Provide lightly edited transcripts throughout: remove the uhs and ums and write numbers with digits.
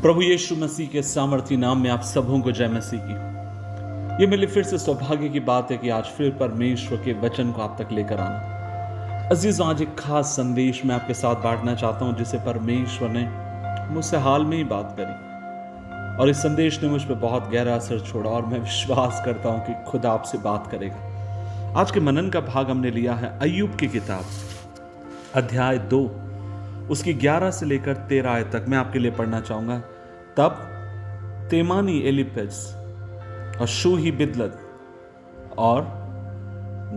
प्रभु यीशु मसीह के सामर्थी नाम में आप सबों को जय मसीह की। ये मेरे लिए फिर से सौभाग्य की बात है कि आज फिर परमेश्वर के वचन को आप तक लेकर आना। अजीजों, आज एक खास संदेश मैं आपके साथ बांटना चाहता हूं जिसे परमेश्वर ने मुझसे हाल में ही बात करी और इस संदेश ने मुझ पर बहुत गहरा असर छोड़ा और मैं विश्वास करता हूं कि खुदा आपसे बात करेगा। आज के मनन का भाग हमने लिया है अय्यूब की किताब अध्याय 2 उसकी 11 से लेकर 13 आयत तक मैं आपके लिए पढ़ना चाहूंगा। तब तेमानी एलिपेज और शूही बिदलत और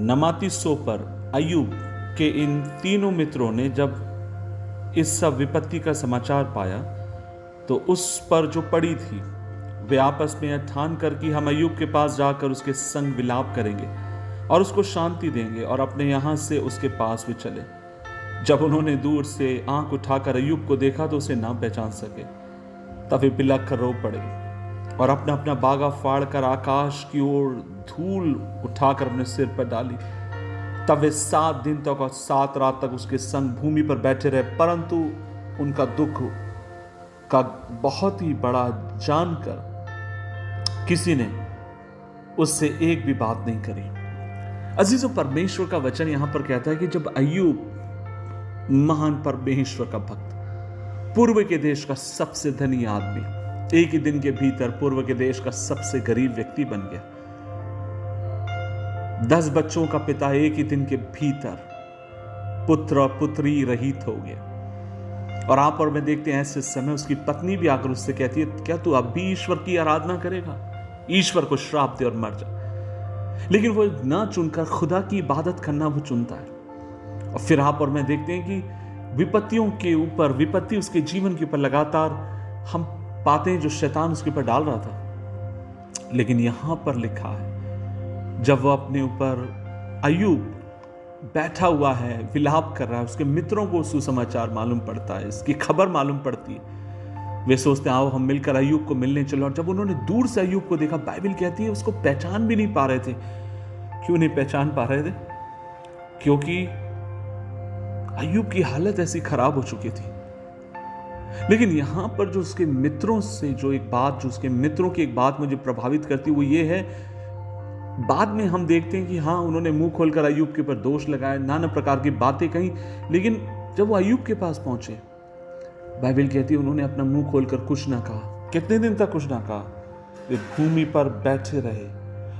नमाती सोपर अय्यूब के इन तीनों मित्रों ने जब इस सब विपत्ति का समाचार पाया तो उस पर जो पड़ी थी वे आपस में यह ठान कर कि हम अय्यूब के पास जाकर उसके संग विलाप करेंगे और उसको शांति देंगे और अपने यहां से उसके पास भी चले। जब उन्होंने दूर से आंख उठाकर अय्यूब को देखा तो उसे ना पहचान सके। तब वे बिलख कर रो पड़े और अपना अपना बागा फाड़ कर आकाश की ओर धूल उठाकर अपने सिर पर डाली। तब वे 7 दिन तक और 7 रात तक उसके संग भूमि पर बैठे रहे, परंतु उनका दुख का बहुत ही बड़ा जानकर किसी ने उससे एक भी बात नहीं करी। अजीजों, परमेश्वर का वचन यहां पर कहता है कि जब अय्यूब महान परमेश्वर का भक्त, पूर्व के देश का सबसे धनी आदमी, एक ही दिन के भीतर पूर्व के देश का सबसे गरीब व्यक्ति बन गया। 10 बच्चों का पिता एक ही दिन के भीतर पुत्र और पुत्री रहित हो गया। और आप और मैं देखते हैं ऐसे समय उसकी पत्नी भी आकर उससे कहती है, क्या तू अब भी ईश्वर की आराधना करेगा? ईश्वर को श्राप दे और मर जा। लेकिन वो ना चुनकर खुदा की इबादत करना वो चुनता है। और फिर आप और मैं देखते हैं कि विपत्तियों के ऊपर विपत्ति उसके जीवन के ऊपर लगातार हम पाते हैं जो शैतान उसके ऊपर डाल रहा था। लेकिन यहां पर लिखा है जब वो अपने ऊपर अय्यूब बैठा हुआ है, विलाप कर रहा है, उसके मित्रों को सुसमाचार मालूम पड़ता है, इसकी खबर मालूम पड़ती है। वे सोचते हैं आओ हम मिलकर अय्यूब को मिलने चलो। और जब उन्होंने दूर से अय्यूब को देखा, बाइबल कहती है उसको पहचान भी नहीं पा रहे थे। क्यों नहीं पहचान पा रहे थे? क्योंकि अय्यूब की हालत ऐसी खराब हो चुकी थी। लेकिन यहां पर जो उसके मित्रों से जो उसके मित्रों की एक बात मुझे प्रभावित करती वो ये है, बाद में हम देखते हैं कि हाँ उन्होंने मुंह खोलकर अय्यूब के ऊपर दोष लगाए, नाना प्रकार की बातें कही। लेकिन जब वो अय्यूब के पास पहुंचे, बाइबल कहती है उन्होंने अपना मुंह खोलकर कुछ ना कहा। कितने दिन तक कुछ ना कहा? वे भूमि पर बैठे रहे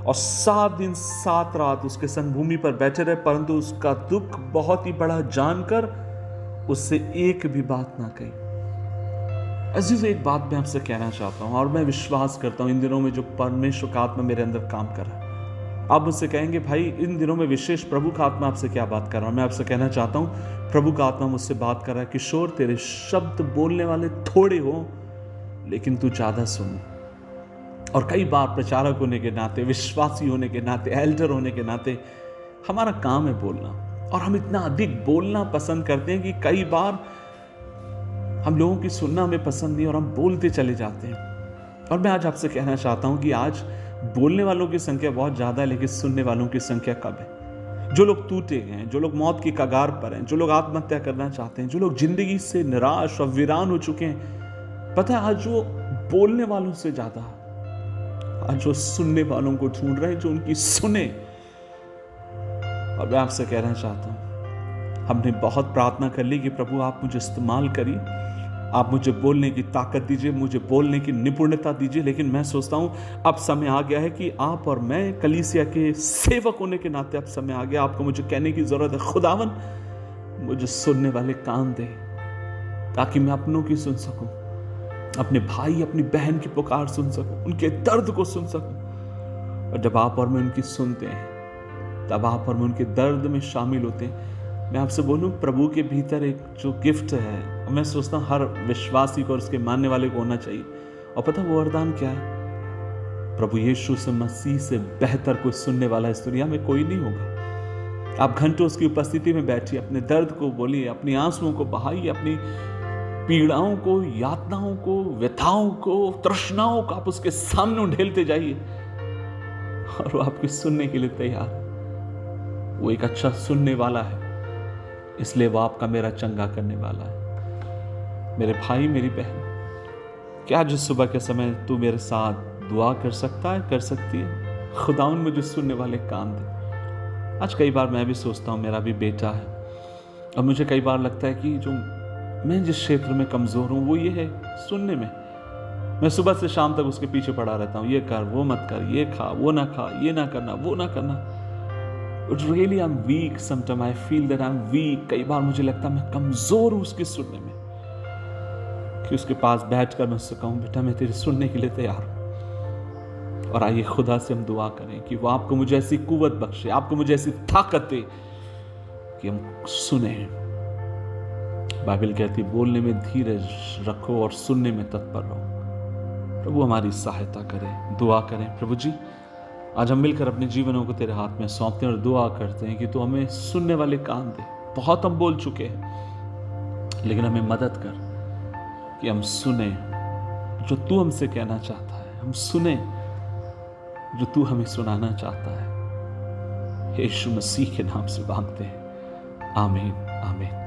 और 7 दिन 7 रात उसके संग भूमि पर बैठे रहे, परंतु उसका दुख बहुत ही बड़ा जानकर उससे एक भी बात ना कही। अजीज, एक बात मैं आपसे कहना चाहता हूं और मैं विश्वास करता हूं इन दिनों में जो परमेश्वर का आत्मा मेरे अंदर काम कर रहा है। आप मुझसे कहेंगे भाई इन दिनों में विशेष प्रभु का आत्मा आपसे क्या बात कर रहा है? मैं आपसे कहना चाहता हूं प्रभु का आत्मा मुझसे बात कर रहा है, किशोर तेरे शब्द बोलने वाले थोड़े हो लेकिन तू ज्यादा सुन। और कई बार प्रचारक होने के नाते, विश्वासी होने के नाते, एल्डर होने के नाते हमारा काम है बोलना, और हम इतना अधिक बोलना पसंद करते हैं कि कई बार हम लोगों की सुनना हमें पसंद नहीं और हम बोलते चले जाते हैं। और मैं आज आपसे कहना चाहता हूं कि आज बोलने वालों की संख्या बहुत ज्यादा है लेकिन सुनने वालों की संख्या कम है। जो लोग टूटे हैं, जो लोग मौत की कगार पर हैं, जो लोग आत्महत्या करना चाहते हैं, जो लोग जिंदगी से निराश और वीरान हो चुके हैं, पता है आज जो बोलने वालों से ज्यादा आज जो सुनने वालों को ढूंढ रहे हैं जो उनकी सुने। और मैं आपसे कहना चाहता हूं हमने बहुत प्रार्थना कर ली कि प्रभु आप मुझे इस्तेमाल करिए, आप मुझे बोलने की ताकत दीजिए, मुझे बोलने की निपुणता दीजिए। लेकिन मैं सोचता हूं अब समय आ गया है कि आप और मैं कलीसिया के सेवक होने के नाते अब समय आ गया, आपको मुझे कहने की जरूरत है, खुदावन मुझे सुनने वाले कान दे ताकि मैं अपनों की सुन सकूं, अपने भाई अपनी बहन की पुकार सुन सकूं, उनके दर्द को सुन सकूं। और जब आप और मैं उनकी सुनते हैं तब आप और मैं उनके दर्द में शामिल होते हैं। मैं आपसे बोलूं प्रभु के भीतर एक जो गिफ्ट है, मैं सोचता हूं हर विश्वासी को और उसके मानने वाले को होना चाहिए। और पता वो वरदान क्या है? प्रभु यीशु से मसीह से बेहतर कोई सुनने वाला इस दुनिया में कोई नहीं होगा। आप घंटों उसकी उपस्थिति में बैठिए, अपने दर्द को बोलिए, अपनी आंसुओं को बहाइए, अपनी पीड़ाओं को, यातनाओं को, व्यथाओं को, तृष्णाओं को आप उसके सामने उंडेलते जाइए और वो आपके सुनने के लिए तैयार है। वो एक अच्छा सुनने वाला है, इसलिए वो आपका मेरा चंगा करने वाला है। मेरे भाई, मेरी बहन, क्या आज सुबह के समय तू मेरे साथ दुआ कर सकता है, कर सकती है? खुदावन मुझे सुनने वाले कान दे। आज कई बार मैं भी सोचता हूँ, मेरा भी बेटा है, और मुझे कई बार लगता है कि जो मैं जिस क्षेत्र में कमज़ोर हूँ वो ये है सुनने में। मैं सुबह से शाम तक उसके पीछे पड़ा रहता हूँ, ये कर, वो मत कर, ये खा, वो ना खा, ये ना करना, वो ना करना। But really I'm weak sometimes. I feel that I'm weak. कई बार मुझे लगता है मैं कमज़ोर हूँ उसके सुनने में, कि उसके पास बैठकर मैं उससे कहूँ, बेटा मैं तेरे सुनने के लिए तैयार हूँ। और आइए खुदा से हम दुआ करें कि वो आपको मुझे ऐसी कुव्वत बख्शे, आपको मुझे ऐसी ताकत दे कि हम सुने। बाइबल कहती है बोलने में धीरज रखो और सुनने में तत्पर रहो। प्रभु हमारी सहायता करें, दुआ करें। प्रभु जी, आज हम मिलकर अपने जीवनों को तेरे हाथ में सौंपते हैं और दुआ करते हैं कि तू हमें सुनने वाले कान दे। बहुत हम बोल चुके हैं, लेकिन हमें मदद कर कि हम सुने जो तू हमसे कहना चाहता है, हम सुने जो तू हमें सुनाना चाहता है। यीशु मसीह के नाम से मांगते हैं, आमीन, आमीन।